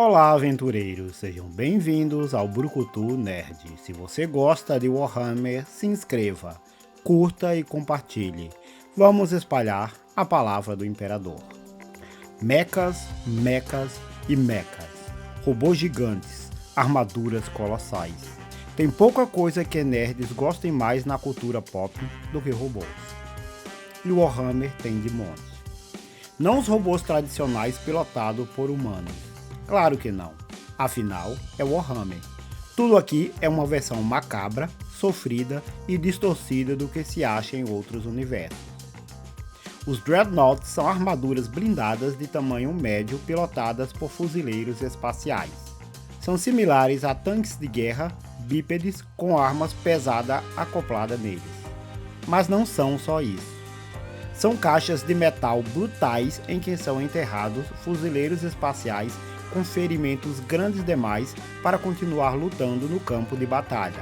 Olá, aventureiros! Sejam bem-vindos ao Brucutu Nerd. Se você gosta de Warhammer, se inscreva, curta e compartilhe. Vamos espalhar a palavra do Imperador. Mechas, mechas e mechas. Robôs gigantes, armaduras colossais. Tem pouca coisa que nerds gostem mais na cultura pop do que robôs. E o Warhammer tem de monte. Não os robôs tradicionais pilotados por humanos. Claro que não. Afinal, é Warhammer. Tudo aqui é uma versão macabra, sofrida e distorcida do que se acha em outros universos. Os Dreadnoughts são armaduras blindadas de tamanho médio pilotadas por fuzileiros espaciais. São similares a tanques de guerra bípedes com armas pesadas acopladas neles. Mas não são só isso. São caixas de metal brutais em que são enterrados fuzileiros espaciais com ferimentos grandes demais para continuar lutando no campo de batalha,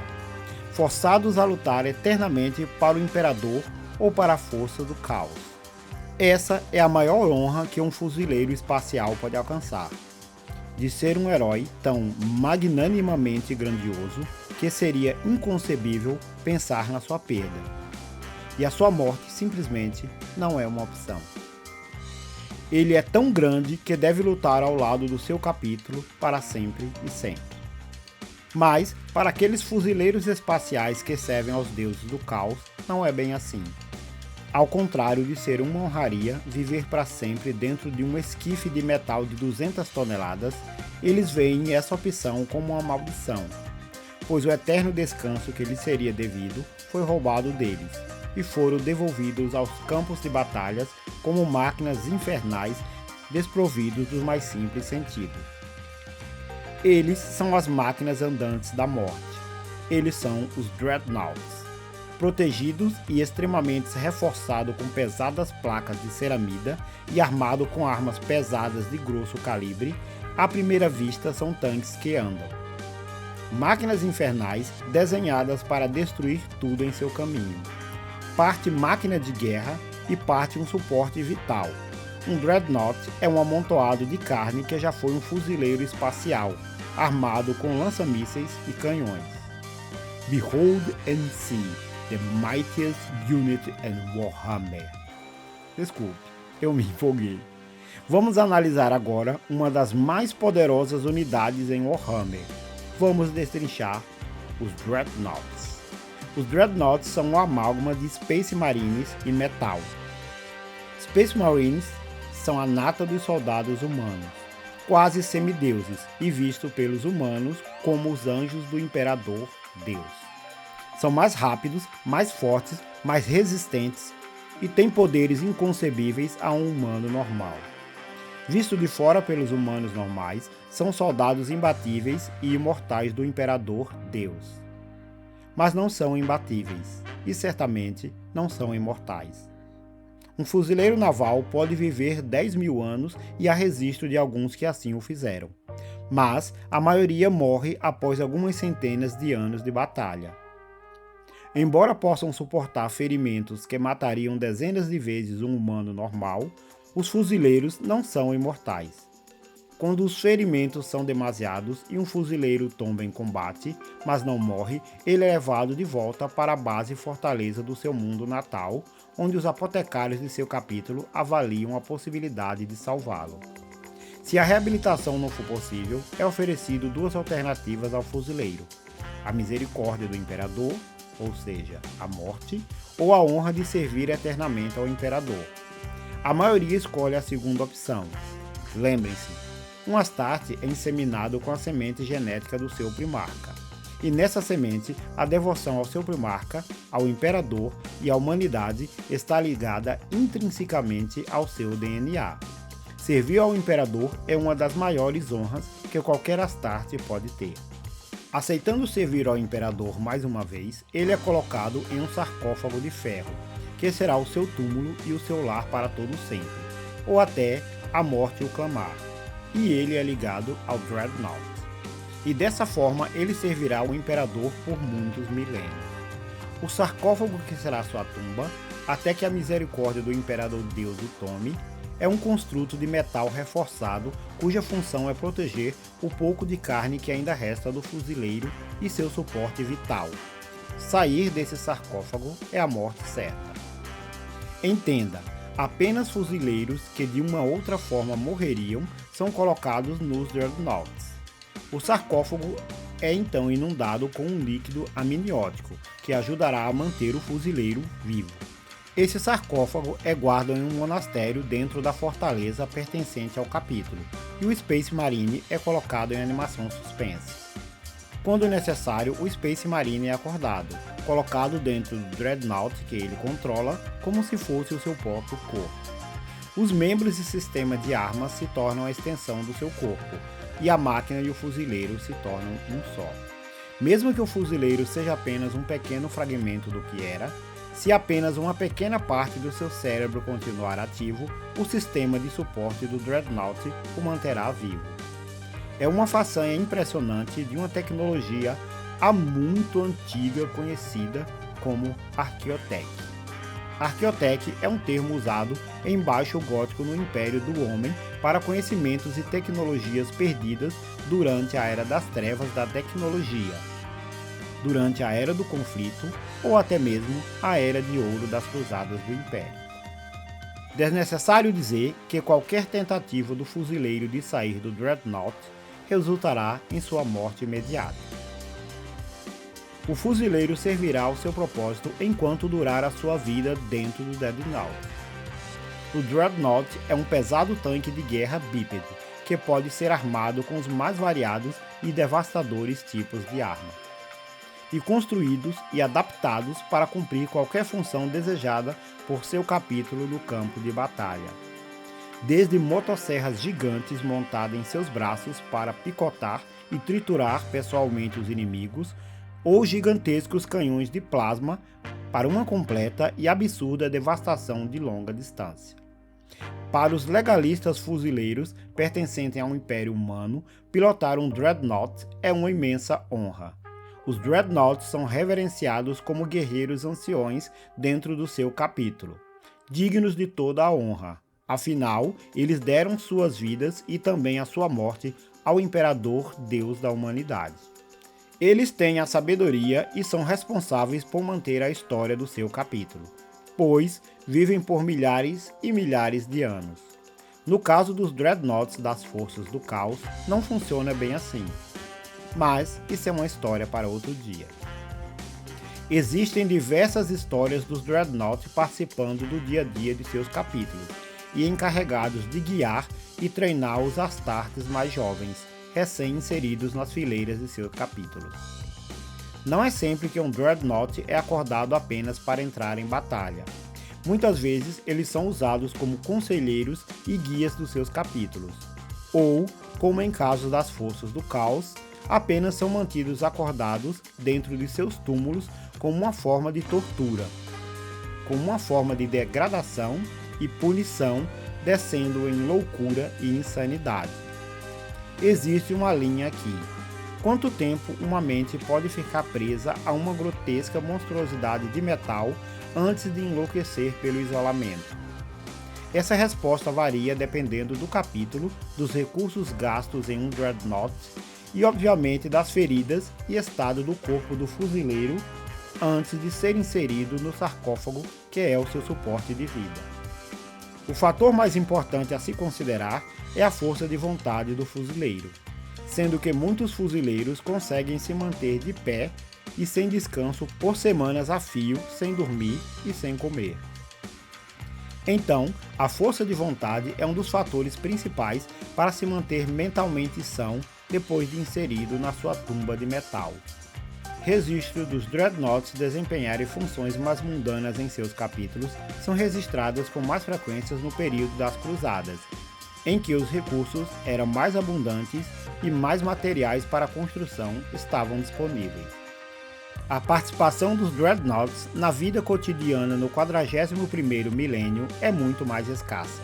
forçados a lutar eternamente para o Imperador ou para a força do caos. Essa é a maior honra que um fuzileiro espacial pode alcançar, de ser um herói tão magnanimamente grandioso que seria inconcebível pensar na sua perda. E a sua morte simplesmente não é uma opção. Ele é tão grande que deve lutar ao lado do seu capítulo para sempre e sempre. Mas, para aqueles fuzileiros espaciais que servem aos deuses do caos, não é bem assim. Ao contrário de ser uma honraria viver para sempre dentro de um esquife de metal de 200 toneladas, eles veem essa opção como uma maldição, pois o eterno descanso que lhes seria devido foi roubado deles, e foram devolvidos aos campos de batalhas como máquinas infernais desprovidos dos mais simples sentidos. Eles são as máquinas andantes da morte. Eles são os Dreadnoughts. Protegidos e extremamente reforçados com pesadas placas de ceramida e armados com armas pesadas de grosso calibre, à primeira vista são tanques que andam. Máquinas infernais desenhadas para destruir tudo em seu caminho. Parte máquina de guerra e parte um suporte vital. Um Dreadnought é um amontoado de carne que já foi um fuzileiro espacial, armado com lança-mísseis e canhões. Behold and see the mightiest unit in Warhammer. Desculpe, eu me empolguei. Vamos analisar agora uma das mais poderosas unidades em Warhammer. Vamos destrinchar os Dreadnoughts. Os Dreadnoughts são uma amálgama de Space Marines e metal. Space Marines são a nata dos soldados humanos, quase semideuses e vistos pelos humanos como os anjos do Imperador Deus. São mais rápidos, mais fortes, mais resistentes e têm poderes inconcebíveis a um humano normal. Visto de fora pelos humanos normais, são soldados imbatíveis e imortais do Imperador Deus. Mas não são imbatíveis, e certamente não são imortais. Um fuzileiro naval pode viver 10.000 anos e há registro de alguns que assim o fizeram, mas a maioria morre após algumas centenas de anos de batalha. Embora possam suportar ferimentos que matariam dezenas de vezes um humano normal, os fuzileiros não são imortais. Quando os ferimentos são demasiados e um fuzileiro tomba em combate, mas não morre, ele é levado de volta para a base fortaleza do seu mundo natal, onde os apotecários de seu capítulo avaliam a possibilidade de salvá-lo. Se a reabilitação não for possível, é oferecido duas alternativas ao fuzileiro: a misericórdia do Imperador, ou seja, a morte, ou a honra de servir eternamente ao Imperador. A maioria escolhe a segunda opção. Lembrem-se, um Astarte é inseminado com a semente genética do seu primarca, e nessa semente a devoção ao seu primarca, ao Imperador e à humanidade está ligada intrinsecamente ao seu DNA. Servir ao Imperador é uma das maiores honras que qualquer Astarte pode ter. Aceitando servir ao Imperador mais uma vez, ele é colocado em um sarcófago de ferro, que será o seu túmulo e o seu lar para todo sempre, ou até a morte o clamar. E ele é ligado ao Dreadnought. E dessa forma ele servirá ao Imperador por muitos milênios. O sarcófago que será sua tumba, até que a misericórdia do Imperador Deus o tome, é um construto de metal reforçado cuja função é proteger o pouco de carne que ainda resta do fuzileiro e seu suporte vital. Sair desse sarcófago é a morte certa. Entenda, apenas fuzileiros que de uma outra forma morreriam são colocados nos dreadnoughts. O sarcófago é então inundado com um líquido amniótico, que ajudará a manter o fuzileiro vivo. Esse sarcófago é guardado em um monastério dentro da fortaleza pertencente ao capítulo, e o Space Marine é colocado em animação suspense. Quando necessário, o Space Marine é acordado, colocado dentro do Dreadnought que ele controla, como se fosse o seu próprio corpo. Os membros e sistema de armas se tornam a extensão do seu corpo, e a máquina e o fuzileiro se tornam um só. Mesmo que o fuzileiro seja apenas um pequeno fragmento do que era, se apenas uma pequena parte do seu cérebro continuar ativo, o sistema de suporte do Dreadnought o manterá vivo. É uma façanha impressionante de uma tecnologia há muito antiga conhecida como Arqueotech. Arqueotech é um termo usado em Baixo Gótico no Império do Homem para conhecimentos e tecnologias perdidas durante a Era das Trevas da Tecnologia, durante a Era do Conflito ou até mesmo a Era de Ouro das Cruzadas do Império. Desnecessário dizer que qualquer tentativa do fuzileiro de sair do Dreadnought resultará em sua morte imediata. O fuzileiro servirá ao seu propósito enquanto durar a sua vida dentro do Dreadnought. O Dreadnought é um pesado tanque de guerra bípede, que pode ser armado com os mais variados e devastadores tipos de arma, e construídos e adaptados para cumprir qualquer função desejada por seu capítulo no campo de batalha. Desde motosserras gigantes montadas em seus braços para picotar e triturar pessoalmente os inimigos, ou gigantescos canhões de plasma para uma completa e absurda devastação de longa distância. Para os legalistas fuzileiros pertencentes ao Império Humano, pilotar um Dreadnought é uma imensa honra. Os Dreadnoughts são reverenciados como guerreiros anciões dentro do seu capítulo, dignos de toda a honra. Afinal, eles deram suas vidas e também a sua morte ao Imperador Deus da humanidade. Eles têm a sabedoria e são responsáveis por manter a história do seu capítulo, pois vivem por milhares e milhares de anos. No caso dos Dreadnoughts das Forças do Caos, não funciona bem assim. Mas isso é uma história para outro dia. Existem diversas histórias dos Dreadnoughts participando do dia a dia de seus capítulos e encarregados de guiar e treinar os Astartes mais jovens, recém-inseridos nas fileiras de seus capítulos. Não é sempre que um Dreadnought é acordado apenas para entrar em batalha. Muitas vezes eles são usados como conselheiros e guias dos seus capítulos, ou, como em caso das Forças do Caos, apenas são mantidos acordados dentro de seus túmulos como uma forma de tortura, como uma forma de degradação e punição, descendo em loucura e insanidade. Existe uma linha aqui. Quanto tempo uma mente pode ficar presa a uma grotesca monstruosidade de metal antes de enlouquecer pelo isolamento? Essa resposta varia dependendo do capítulo, dos recursos gastos em um Dreadnought e, obviamente, das feridas e estado do corpo do fuzileiro antes de ser inserido no sarcófago que é o seu suporte de vida. O fator mais importante a se considerar é a força de vontade do fuzileiro, sendo que muitos fuzileiros conseguem se manter de pé e sem descanso por semanas a fio, sem dormir e sem comer. Então, a força de vontade é um dos fatores principais para se manter mentalmente são depois de inserido na sua tumba de metal. Registros dos Dreadnoughts desempenharem funções mais mundanas em seus capítulos são registradas com mais frequências no período das Cruzadas, em que os recursos eram mais abundantes e mais materiais para a construção estavam disponíveis. A participação dos Dreadnoughts na vida cotidiana no 41º milênio é muito mais escassa.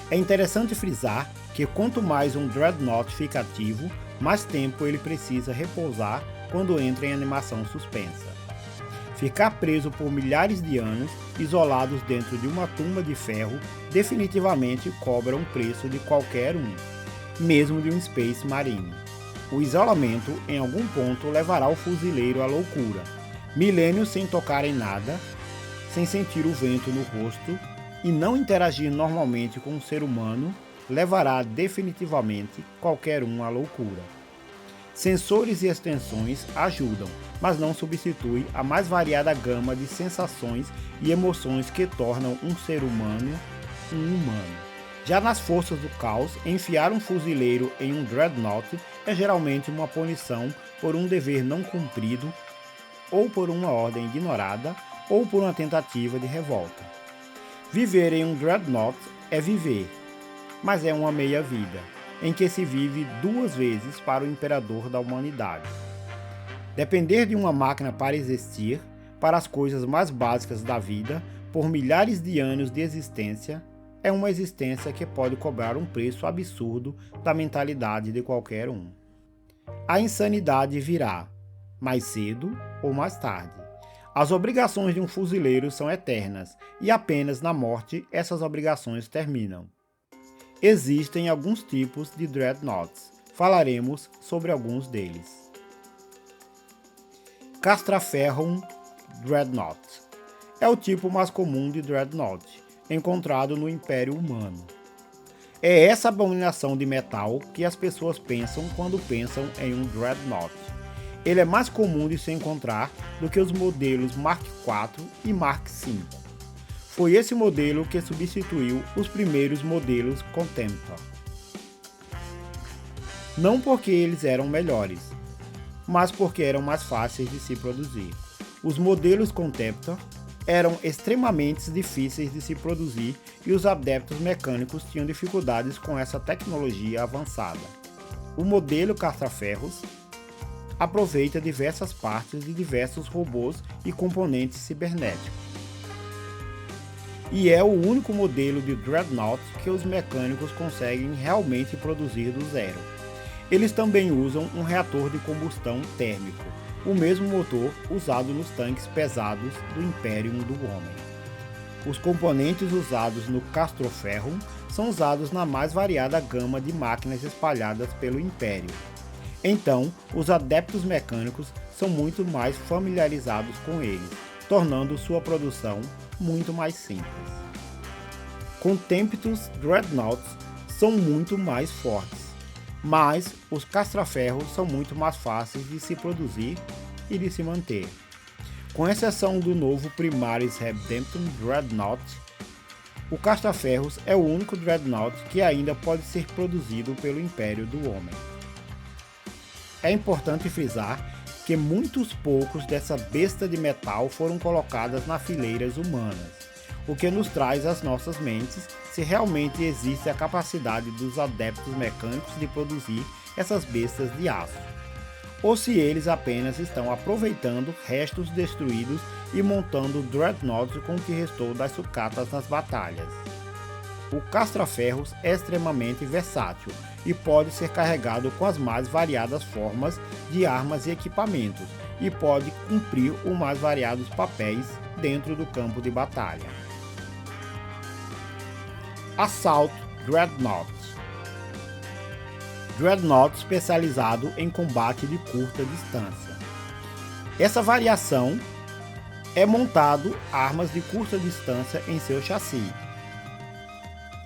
É interessante frisar que quanto mais um Dreadnought fica ativo, mais tempo ele precisa repousar quando entra em animação suspensa. Ficar preso por milhares de anos, isolados dentro de uma tumba de ferro, definitivamente cobra um preço de qualquer um, mesmo de um Space Marine. O isolamento, em algum ponto, levará o fuzileiro à loucura. Milênios sem tocar em nada, sem sentir o vento no rosto e não interagir normalmente com um ser humano, levará definitivamente qualquer um à loucura. Sensores e extensões ajudam, mas não substituem a mais variada gama de sensações e emoções que tornam um ser humano um humano. Já nas forças do caos, enfiar um fuzileiro em um dreadnought é geralmente uma punição por um dever não cumprido, ou por uma ordem ignorada, ou por uma tentativa de revolta. Viver em um dreadnought é viver, mas é uma meia-vida, em que se vive duas vezes para o imperador da humanidade. Depender de uma máquina para existir, para as coisas mais básicas da vida, por milhares de anos de existência, é uma existência que pode cobrar um preço absurdo da mentalidade de qualquer um. A insanidade virá, mais cedo ou mais tarde. As obrigações de um fuzileiro são eternas, e apenas na morte essas obrigações terminam. Existem alguns tipos de dreadnoughts. Falaremos sobre alguns deles. Castraferrum Dreadnought é o tipo mais comum de dreadnought, encontrado no Império Humano. É essa abominação de metal que as pessoas pensam quando pensam em um dreadnought. Ele é mais comum de se encontrar do que os modelos Mark IV e Mark V. Foi esse modelo que substituiu os primeiros modelos Contemptor. Não porque eles eram melhores, mas porque eram mais fáceis de se produzir. Os modelos Contemptor eram extremamente difíceis de se produzir e os adeptos mecânicos tinham dificuldades com essa tecnologia avançada. O modelo Castraferros aproveita diversas partes de diversos robôs e componentes cibernéticos. E é o único modelo de Dreadnought que os mecânicos conseguem realmente produzir do zero. Eles também usam um reator de combustão térmico, o mesmo motor usado nos tanques pesados do Imperium do Homem. Os componentes usados no Castroferrum são usados na mais variada gama de máquinas espalhadas pelo Império. Então, os adeptos mecânicos são muito mais familiarizados com eles, tornando sua produção muito mais simples. Contemptus Dreadnoughts são muito mais fortes, mas os castraferros são muito mais fáceis de se produzir e de se manter. Com exceção do novo Primaris Redemptum Dreadnought, o castraferros é o único Dreadnought que ainda pode ser produzido pelo Império do Homem. É importante frisar que muitos poucos dessa besta de metal foram colocadas nas fileiras humanas, o que nos traz às nossas mentes se realmente existe a capacidade dos adeptos mecânicos de produzir essas bestas de aço, ou se eles apenas estão aproveitando restos destruídos e montando dreadnoughts com o que restou das sucatas nas batalhas. O castraferros é extremamente versátil e pode ser carregado com as mais variadas formas de armas e equipamentos, e pode cumprir os mais variados papéis dentro do campo de batalha. Assault Dreadnought. Dreadnought especializado em combate de curta distância. Essa variação é montado armas de curta distância em seu chassi,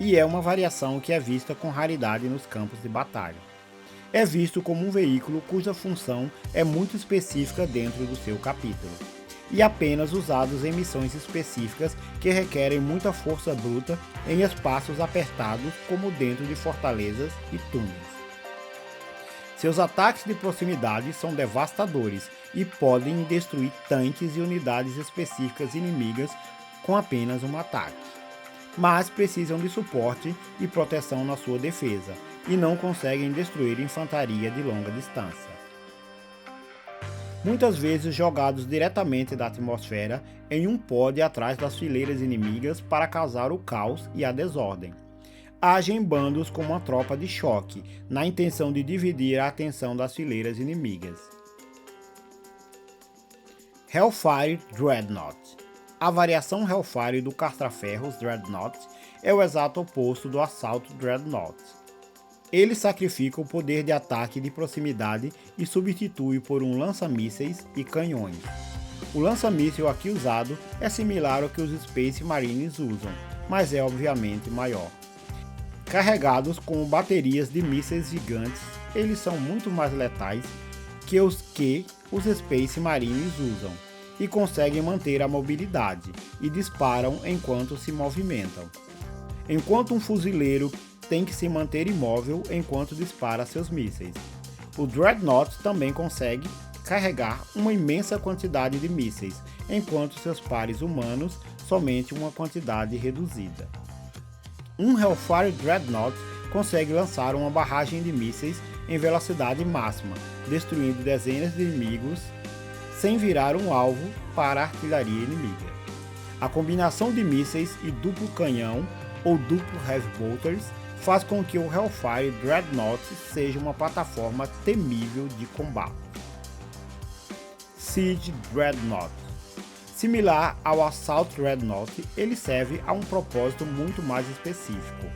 e é uma variação que é vista com raridade nos campos de batalha. É visto como um veículo cuja função é muito específica dentro do seu capítulo, e apenas usados em missões específicas que requerem muita força bruta em espaços apertados como dentro de fortalezas e túneis. Seus ataques de proximidade são devastadores e podem destruir tanques e unidades específicas inimigas com apenas um ataque, mas precisam de suporte e proteção na sua defesa, e não conseguem destruir infantaria de longa distância. Muitas vezes jogados diretamente da atmosfera em um pod atrás das fileiras inimigas para causar o caos e a desordem. Agem em bandos como uma tropa de choque, na intenção de dividir a atenção das fileiras inimigas. Hellfire Dreadnought. A variação Hellfire do caça-ferros Dreadnought é o exato oposto do Assault Dreadnought. Ele sacrifica o poder de ataque de proximidade e substitui por um lança-mísseis e canhões. O lança-míssil aqui usado é similar ao que os Space Marines usam, mas é obviamente maior. Carregados com baterias de mísseis gigantes, eles são muito mais letais que os Space Marines usam e conseguem manter a mobilidade e disparam enquanto se movimentam. Enquanto um fuzileiro tem que se manter imóvel enquanto dispara seus mísseis. O Dreadnought também consegue carregar uma imensa quantidade de mísseis, enquanto seus pares humanos somente uma quantidade reduzida. Um Hellfire Dreadnought consegue lançar uma barragem de mísseis em velocidade máxima, destruindo dezenas de inimigos sem virar um alvo para a artilharia inimiga. A combinação de mísseis e duplo canhão ou duplo Heavy Bolters faz com que o Hellfire Dreadnought seja uma plataforma temível de combate. Siege Dreadnought. Similar ao Assault Dreadnought, ele serve a um propósito muito mais específico.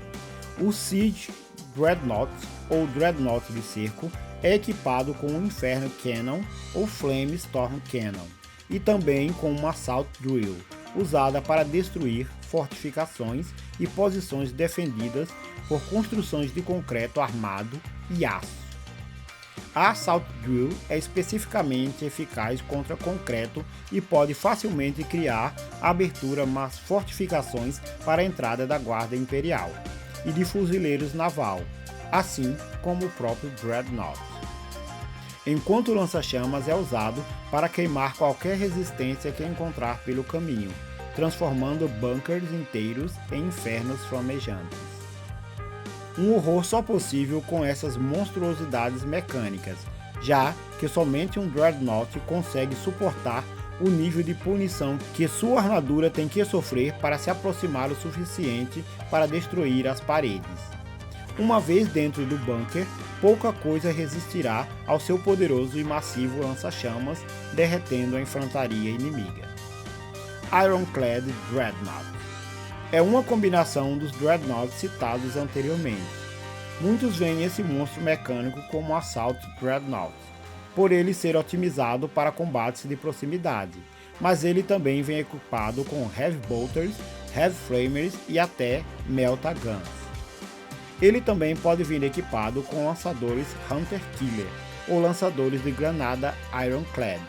O Siege Dreadnought, ou Dreadnought de cerco, é equipado com um Inferno Cannon ou Flame Storm Cannon, e também com uma Assault Drill, usada para destruir fortificações e posições defendidas por construções de concreto armado e aço. A Assault Drill é especificamente eficaz contra concreto e pode facilmente criar abertura nas fortificações para a entrada da Guarda Imperial e de fuzileiros naval, assim como o próprio Dreadnought. Enquanto o lança-chamas é usado para queimar qualquer resistência que encontrar pelo caminho, transformando bunkers inteiros em infernos flamejantes. Um horror só possível com essas monstruosidades mecânicas, já que somente um Dreadnought consegue suportar o nível de punição que sua armadura tem que sofrer para se aproximar o suficiente para destruir as paredes. Uma vez dentro do bunker, pouca coisa resistirá ao seu poderoso e massivo lança-chamas, derretendo a infantaria inimiga. Ironclad Dreadnought é uma combinação dos Dreadnoughts citados anteriormente. Muitos veem esse monstro mecânico como Assault Dreadnought, por ele ser otimizado para combates de proximidade, mas ele também vem equipado com Heavy Bolters, Heavy Flamers e até Melta Guns. Ele também pode vir equipado com lançadores Hunter Killer, ou lançadores de granada Ironclad.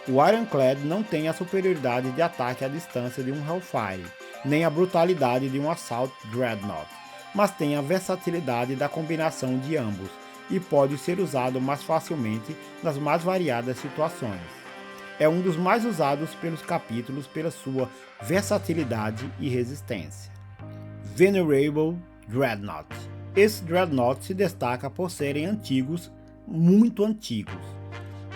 O Ironclad não tem a superioridade de ataque à distância de um Hellfire, nem a brutalidade de um Assault Dreadnought, mas tem a versatilidade da combinação de ambos e pode ser usado mais facilmente nas mais variadas situações. É um dos mais usados pelos capítulos pela sua versatilidade e resistência. Venerable Dreadnought. Esse Dreadnought se destaca por serem antigos, muito antigos.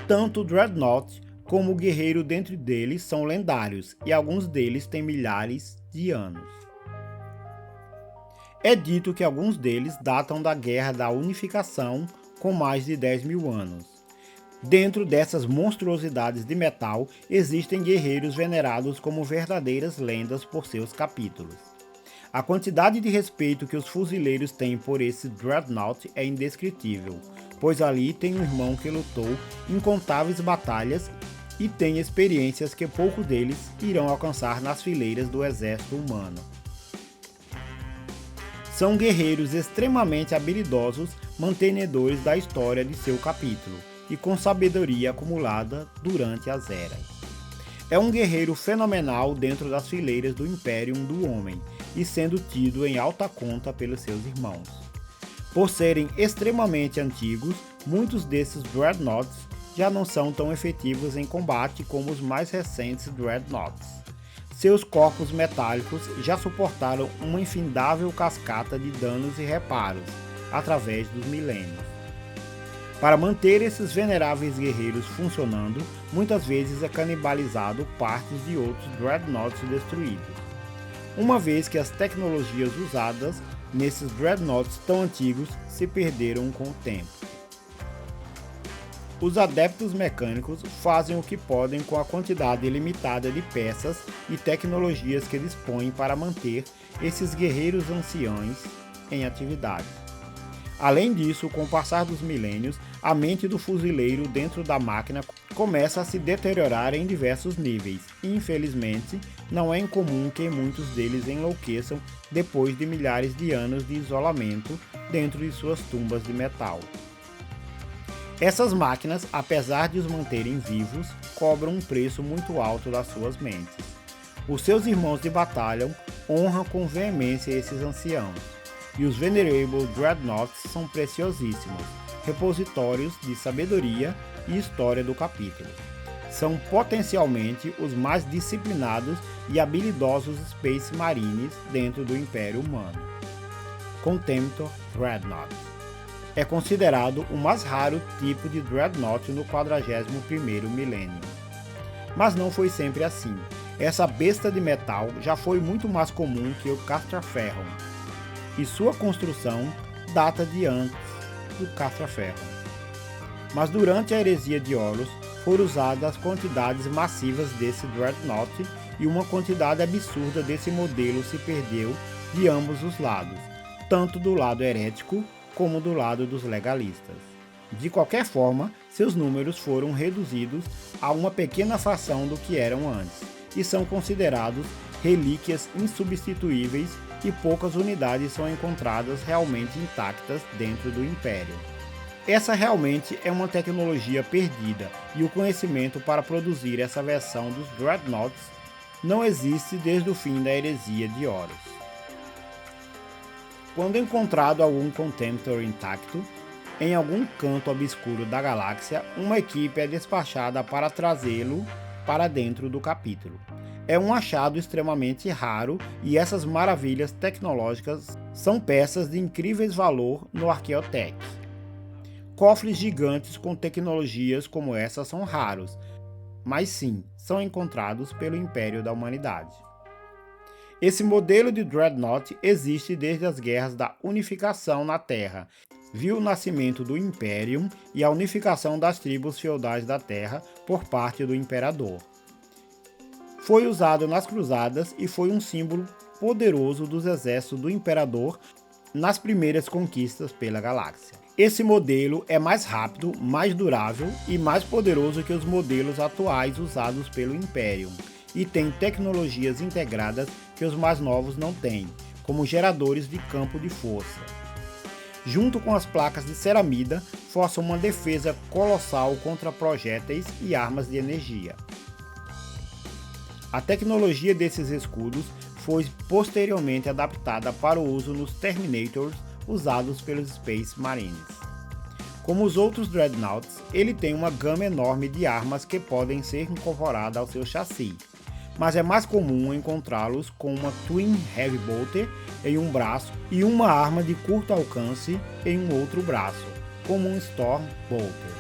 Tanto o Dreadnought como o guerreiro dentro deles são lendários e alguns deles têm milhares de anos. É dito que alguns deles datam da Guerra da Unificação, com mais de 10.000 anos. Dentro dessas monstruosidades de metal, existem guerreiros venerados como verdadeiras lendas por seus capítulos. A quantidade de respeito que os fuzileiros têm por esse Dreadnought é indescritível, pois ali tem um irmão que lutou incontáveis batalhas e tem experiências que poucos deles irão alcançar nas fileiras do exército humano. São guerreiros extremamente habilidosos, mantenedores da história de seu capítulo e com sabedoria acumulada durante as eras. É um guerreiro fenomenal dentro das fileiras do Imperium do Homem e sendo tido em alta conta pelos seus irmãos. Por serem extremamente antigos, muitos desses Dreadnoughts já não são tão efetivos em combate como os mais recentes Dreadnoughts. Seus corpos metálicos já suportaram uma infindável cascata de danos e reparos através dos milênios. Para manter esses veneráveis guerreiros funcionando, muitas vezes é canibalizado partes de outros Dreadnoughts destruídos, uma vez que as tecnologias usadas nesses Dreadnoughts tão antigos se perderam com o tempo. Os adeptos mecânicos fazem o que podem com a quantidade limitada de peças e tecnologias que dispõem para manter esses guerreiros anciãos em atividade. Além disso, com o passar dos milênios, a mente do fuzileiro dentro da máquina começa a se deteriorar em diversos níveis e, infelizmente, não é incomum que muitos deles enlouqueçam depois de milhares de anos de isolamento dentro de suas tumbas de metal. Essas máquinas, apesar de os manterem vivos, cobram um preço muito alto das suas mentes. Os seus irmãos de batalha honram com veemência esses anciãos, e os Venerable Dreadnoughts são preciosíssimos, repositórios de sabedoria e história do capítulo. São potencialmente os mais disciplinados e habilidosos Space Marines dentro do Império Humano. Contemptor Dreadnought é considerado o mais raro tipo de Dreadnought no 41º milênio. Mas não foi sempre assim. Essa besta de metal já foi muito mais comum que o Castraferrum, e sua construção data de antes do Castraferrum. Mas durante a heresia de Horus foram usadas quantidades massivas desse Dreadnought e uma quantidade absurda desse modelo se perdeu de ambos os lados, tanto do lado herético como do lado dos legalistas. De qualquer forma, seus números foram reduzidos a uma pequena fração do que eram antes, e são considerados relíquias insubstituíveis e poucas unidades são encontradas realmente intactas dentro do Império. Essa realmente é uma tecnologia perdida, e o conhecimento para produzir essa versão dos Dreadnoughts não existe desde o fim da heresia de Horus. Quando encontrado algum Contemptor intacto, em algum canto obscuro da galáxia, uma equipe é despachada para trazê-lo para dentro do capítulo. É um achado extremamente raro e essas maravilhas tecnológicas são peças de incríveis valor no Archaeotech. Cofres gigantes com tecnologias como essa são raros, mas sim, são encontrados pelo Império da Humanidade. Esse modelo de Dreadnought existe desde as guerras da unificação na Terra, viu o nascimento do Imperium e a unificação das tribos feudais da Terra por parte do Imperador. Foi usado nas Cruzadas e foi um símbolo poderoso dos exércitos do Imperador nas primeiras conquistas pela galáxia. Esse modelo é mais rápido, mais durável e mais poderoso que os modelos atuais usados pelo Imperium, e tem tecnologias integradas que os mais novos não têm, como geradores de campo de força. Junto com as placas de ceramida, forçam uma defesa colossal contra projéteis e armas de energia. A tecnologia desses escudos foi posteriormente adaptada para o uso nos Terminators usados pelos Space Marines. Como os outros Dreadnoughts, ele tem uma gama enorme de armas que podem ser incorporadas ao seu chassi, mas é mais comum encontrá-los com uma Twin Heavy Bolter em um braço e uma arma de curto alcance em um outro braço, como um Storm Bolter.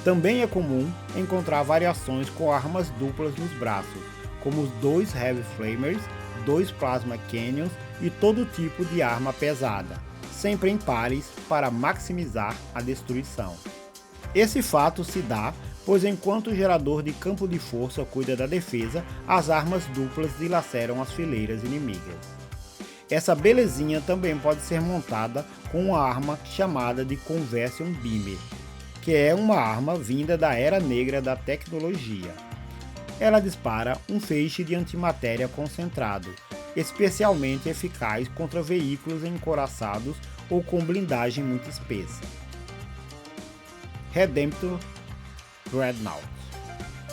Também é comum encontrar variações com armas duplas nos braços, como os 2 Heavy Flamers, 2 Plasma Cannons e todo tipo de arma pesada, sempre em pares para maximizar a destruição. Esse fato se dá pois enquanto o gerador de campo de força cuida da defesa, as armas duplas dilaceram as fileiras inimigas. Essa belezinha também pode ser montada com uma arma chamada de Conversion Beamer, que é uma arma vinda da Era Negra da tecnologia. Ela dispara um feixe de antimatéria concentrado, especialmente eficaz contra veículos encouraçados ou com blindagem muito espessa. Redemptor Dreadnought.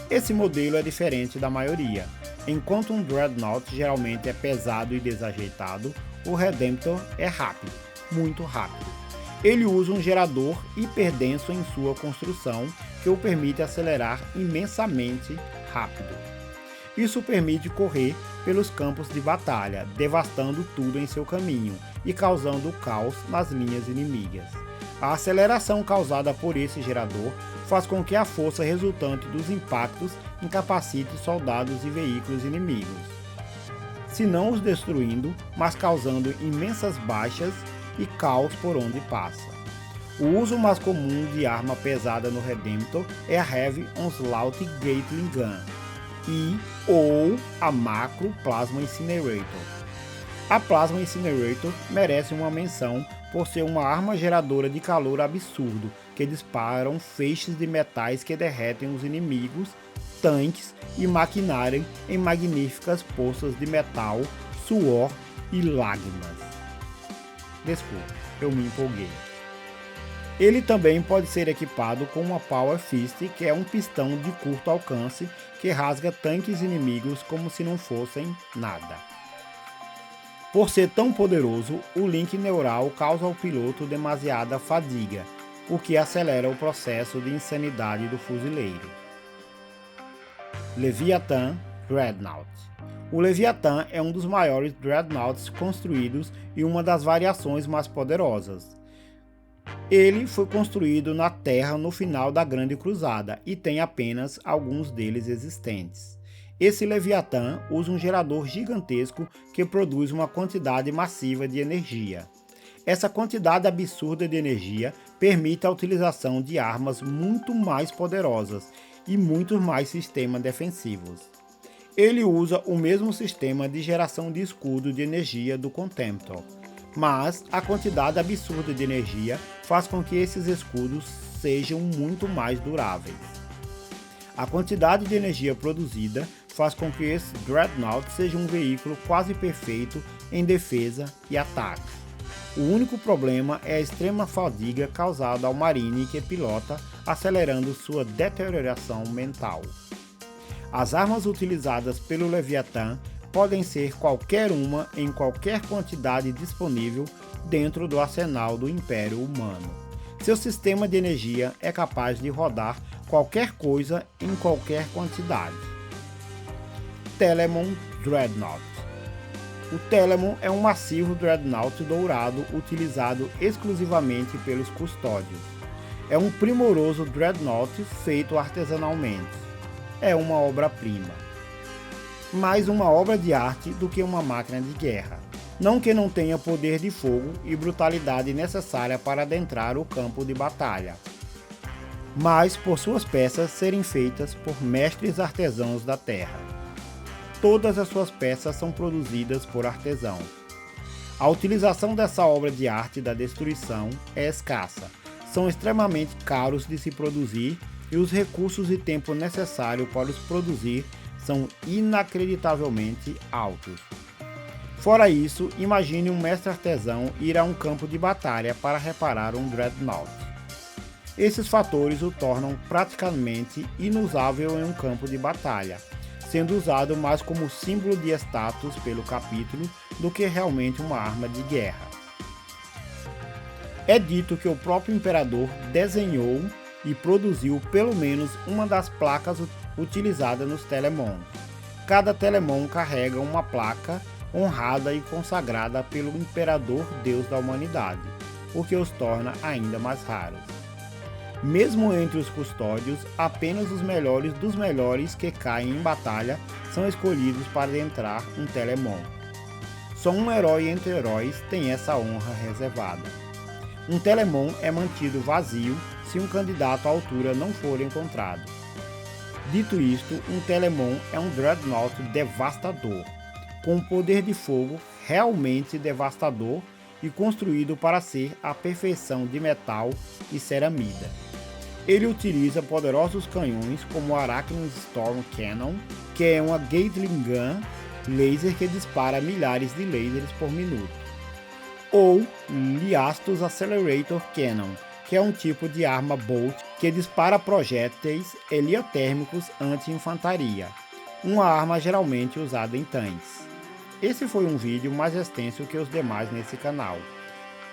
Esse modelo é diferente da maioria. Enquanto um Dreadnought geralmente é pesado e desajeitado, o Redemptor é rápido, muito rápido. Ele usa um gerador hiperdenso em sua construção que o permite acelerar imensamente rápido. Isso permite correr pelos campos de batalha, devastando tudo em seu caminho e causando caos nas linhas inimigas. A aceleração causada por esse gerador faz com que a força resultante dos impactos incapacite soldados e veículos inimigos, se não os destruindo, mas causando imensas baixas e caos por onde passa. O uso mais comum de arma pesada no Redemptor é a Heavy Onslaught Gatling Gun ou a Macro Plasma Incinerator. A Plasma Incinerator merece uma menção por ser uma arma geradora de calor absurdo que disparam feixes de metais que derretem os inimigos, tanques e maquinário em magníficas poças de metal, suor e lágrimas. Desculpa, eu me empolguei. Ele também pode ser equipado com uma Power Fist, que é um pistão de curto alcance que rasga tanques inimigos como se não fossem nada. Por ser tão poderoso, o link neural causa ao piloto demasiada fadiga, o que acelera o processo de insanidade do fuzileiro. Leviathan Dreadnought. O Leviathan é um dos maiores Dreadnoughts construídos e uma das variações mais poderosas. Ele foi construído na Terra no final da Grande Cruzada e tem apenas alguns deles existentes. Esse Leviathan usa um gerador gigantesco que produz uma quantidade massiva de energia. Essa quantidade absurda de energia permite a utilização de armas muito mais poderosas e muitos mais sistemas defensivos. Ele usa o mesmo sistema de geração de escudo de energia do Contemptor, mas a quantidade absurda de energia faz com que esses escudos sejam muito mais duráveis. A quantidade de energia produzida faz com que esse Dreadnought seja um veículo quase perfeito em defesa e ataque. O único problema é a extrema fadiga causada ao Marine que pilota, acelerando sua deterioração mental. As armas utilizadas pelo Leviathan podem ser qualquer uma em qualquer quantidade disponível dentro do arsenal do Império Humano. Seu sistema de energia é capaz de rodar qualquer coisa em qualquer quantidade. Telemon Dreadnought. O Telemon é um massivo Dreadnought dourado utilizado exclusivamente pelos custódios. É um primoroso Dreadnought feito artesanalmente. É uma obra-prima. Mais uma obra de arte do que uma máquina de guerra. Não que não tenha poder de fogo e brutalidade necessária para adentrar o campo de batalha, mas por suas peças serem feitas por mestres artesãos da terra. Todas as suas peças são produzidas por artesãos. A utilização dessa obra de arte da destruição é escassa, são extremamente caros de se produzir e os recursos e tempo necessário para os produzir são inacreditavelmente altos. Fora isso, imagine um mestre artesão ir a um campo de batalha para reparar um Dreadnought. Esses fatores o tornam praticamente inusável em um campo de batalha, sendo usado mais como símbolo de status pelo capítulo do que realmente uma arma de guerra. É dito que o próprio imperador desenhou e produziu pelo menos uma das placas utilizadas nos Telemons. Cada Telemon carrega uma placa honrada e consagrada pelo imperador deus da humanidade, o que os torna ainda mais raros. Mesmo entre os custódios, apenas os melhores dos melhores que caem em batalha são escolhidos para adentrar um Telemon. Só um herói entre heróis tem essa honra reservada. Um Telemon é mantido vazio se um candidato à altura não for encontrado. Dito isto, um Telemon é um Dreadnought devastador, com um poder de fogo realmente devastador e construído para ser a perfeição de metal e ceramida. Ele utiliza poderosos canhões como o Arachnid Storm Cannon, que é uma Gatling Gun laser que dispara milhares de lasers por minuto, ou Liastos Accelerator Cannon, que é um tipo de arma Bolt que dispara projéteis heliotérmicos anti-infantaria, uma arma geralmente usada em tanques. Esse foi um vídeo mais extenso que os demais nesse canal.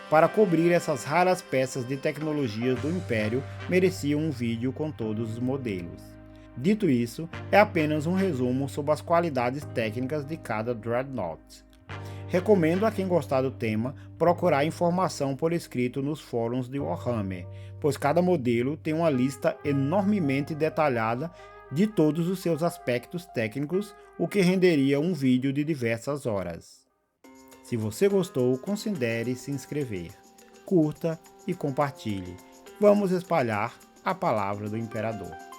Para cobrir essas raras peças de tecnologias do Império, merecia um vídeo com todos os modelos. Dito isso, é apenas um resumo sobre as qualidades técnicas de cada Dreadnought. Recomendo a quem gostar do tema procurar informação por escrito nos fóruns de Warhammer, pois cada modelo tem uma lista enormemente detalhada de todos os seus aspectos técnicos, o que renderia um vídeo de diversas horas. Se você gostou, considere se inscrever. curta e compartilhe. Vamos espalhar a palavra do imperador.